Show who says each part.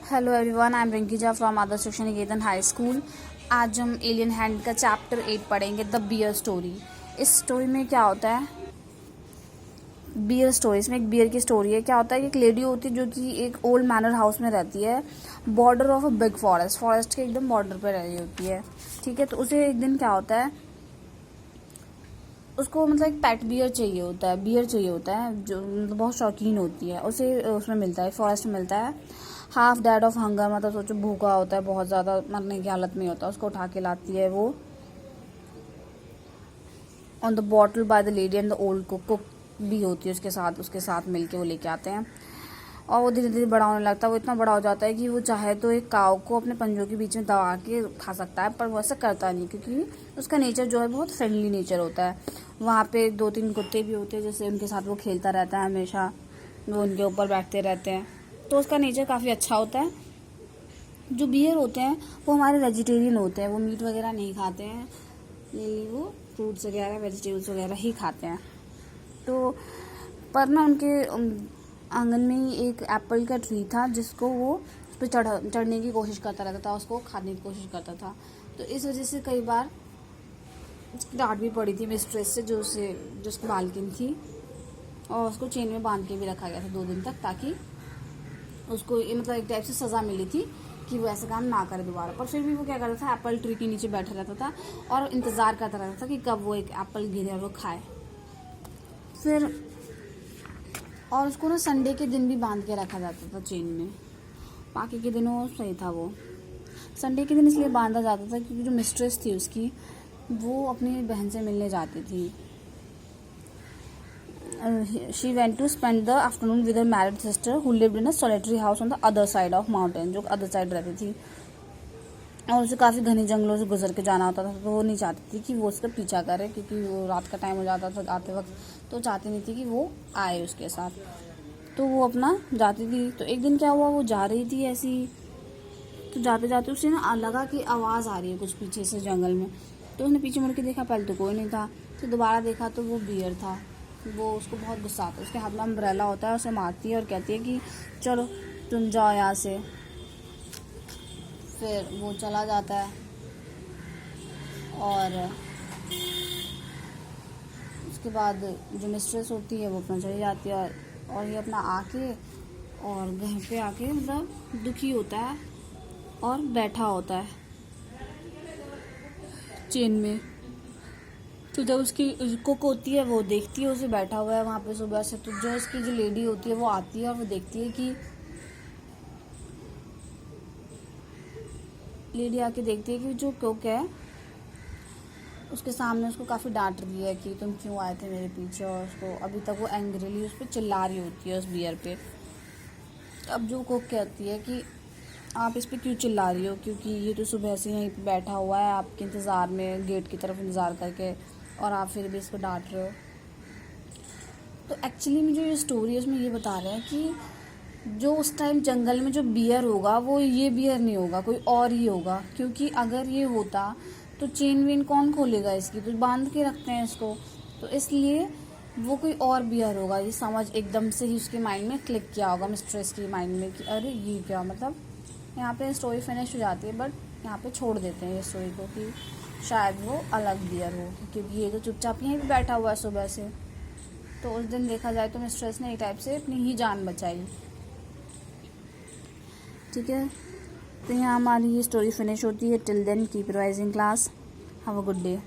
Speaker 1: Hello everyone, I am Rinkija from Adarsh Shiksha Niketan high school. आज हम alien hand का चैप्टर 8 पढ़ेंगे, द बियर स्टोरी। इस स्टोरी में क्या होता है, बियर स्टोरी, इसमें एक बियर की स्टोरी है। क्या होता है कि एक लेडी होती है जो कि एक ओल्ड मैनर हाउस में रहती है, border of a big forest, forest के एकदम बॉर्डर पर रही होती है। ठीक है, तो उसे एक दिन क्या होता है, उसको मतलब एक पेट बियर चाहिए होता है, बियर चाहिए होता है जो मतलब बहुत शौकीन होती है। उसे उसमें मिलता है, फॉरेस्ट में मिलता है। हाफ डेड ऑफ हंगर, मतलब सोचो भूखा होता है, बहुत ज़्यादा मरने की हालत में होता है। उसको उठा के लाती है वो on the bottle by the lady and the old cook भी होती है उसके साथ मिलके वो लेके आते हैं। और वो धीरे धीरे बड़ा होने लगता है। वो इतना बड़ा हो जाता है कि वो चाहे तो एक काव को अपने पंजों के बीच में दबा के खा सकता है, पर वो ऐसा करता नहीं क्योंकि उसका नेचर जो है बहुत फ्रेंडली नेचर होता है। वहाँ पे 2-3 कुत्ते भी होते हैं, जैसे उनके साथ वो खेलता रहता है हमेशा, वो उनके ऊपर बैठते रहते हैं, तो उसका नेचर काफ़ी अच्छा होता है। जो बियर होते हैं वो हमारे वेजिटेरियन होते हैं, वो मीट वगैरह नहीं खाते हैं, ये वो फ्रूट्स वगैरह वेजिटेबल्स वगैरह ही खाते हैं। तो पर ना उनके आंगन में ही एक एप्पल का ट्री था जिसको वो उस पर चढ़ने की कोशिश करता रहता था, उसको खाने की कोशिश करता था। तो इस वजह से कई बार उसकी डांट भी पड़ी थी मिस्ट्रेस से, जो उसकी मालकिन थी, और उसको चेन में बांध के भी रखा गया था 2 दिन तक, ताकि उसको मतलब एक टाइप से सज़ा मिली थी कि वो ऐसा काम ना करे दोबारा। पर फिर भी वो क्या करता था, एप्पल ट्री के नीचे बैठा रहता था और इंतज़ार करता रहता था कि कब वो एक एप्पल गिरे और वो खाए। फिर और उसको ना संडे के दिन भी बांध के रखा जाता था चेन में, बाकी के दिनों सही था। वो संडे के दिन इसलिए बांधा जाता था क्योंकि जो मिस्ट्रेस थी उसकी, वो अपनी बहन से मिलने जाती थी। She went to spend the afternoon with her married sister who lived in a solitary house on the other side of mountain, जो अदर साइड रहती थी, और उसे काफ़ी घने जंगलों से गुजर के जाना होता था। तो वो नहीं चाहती थी कि वो उसका पीछा करे, क्योंकि वो रात का टाइम हो जाता था आते वक्त, तो चाहती नहीं थी कि वो आए उसके साथ, तो वो अपना जाती थी। तो एक दिन क्या हुआ, वो जा रही थी ऐसी, तो जाते जाते उसे ना लगा कि आवाज़ आ रही है कुछ पीछे से जंगल में। तो उसने पीछे मुड़ के देखा, पहले तो कोई नहीं था, तो दोबारा देखा तो वो बियर था। वो उसको बहुत गुस्सा आता है, उसके हाथ में अम्ब्रेला होता है, उसे मारती है और कहती है कि चलो तुम जाओ यहाँ से। फिर वो चला जाता है और उसके बाद जो मिस्ट्रेस होती है वो अपना चली जाती है, और ये अपना आके और घर पे आके मतलब दुखी होता है और बैठा होता है चेन में। तो जब उसकी कुक होती है वो देखती है उसे बैठा हुआ है वहाँ पे सुबह से, तो जो उसकी जो लेडी होती है वो आती है और वो देखती है कि लेडी आके देखती है कि जो कुक है उसके सामने उसको काफ़ी डांट रही है कि तुम क्यों आए थे मेरे पीछे, और उसको अभी तक वो एंग्रीली उस पर चिल्ला रही होती है उस बियर पे। अब जो कुक कहती है कि आप इस पे क्यों चिल्ला रही हो, क्योंकि ये तो सुबह से यहीं पे बैठा हुआ है आपके इंतज़ार में, गेट की तरफ इंतज़ार करके, और आप फिर भी इसको डांट रहे हो। तो एक्चुअली में जो ये स्टोरी है उसमें ये बता रहे हैं कि जो उस टाइम जंगल में जो बियर होगा वो ये बियर नहीं होगा, कोई और ही होगा, क्योंकि अगर ये होता तो चेन वेन कौन खोलेगा इसकी, तो बांध के रखते हैं इसको, तो इसलिए वो कोई और बियर होगा। ये समझ एकदम से ही उसके माइंड में क्लिक किया होगा, मिस्ट्रेस की माइंड में, कि अरे ये क्या, मतलब यहाँ पे स्टोरी फिनिश हो जाती है, बट यहाँ पे छोड़ देते हैं ये स्टोरी को कि शायद वो अलग बियर हो, क्योंकि ये तो चुपचाप यहीं पे बैठा हुआ है सुबह से। तो उस दिन देखा जाए तो मिस्ट्रेस ने एक टाइप से अपनी ही जान बचाई। ठीक है, तो यहाँ हमारी ये स्टोरी फिनिश होती है। Till then keep revising class, have a good day.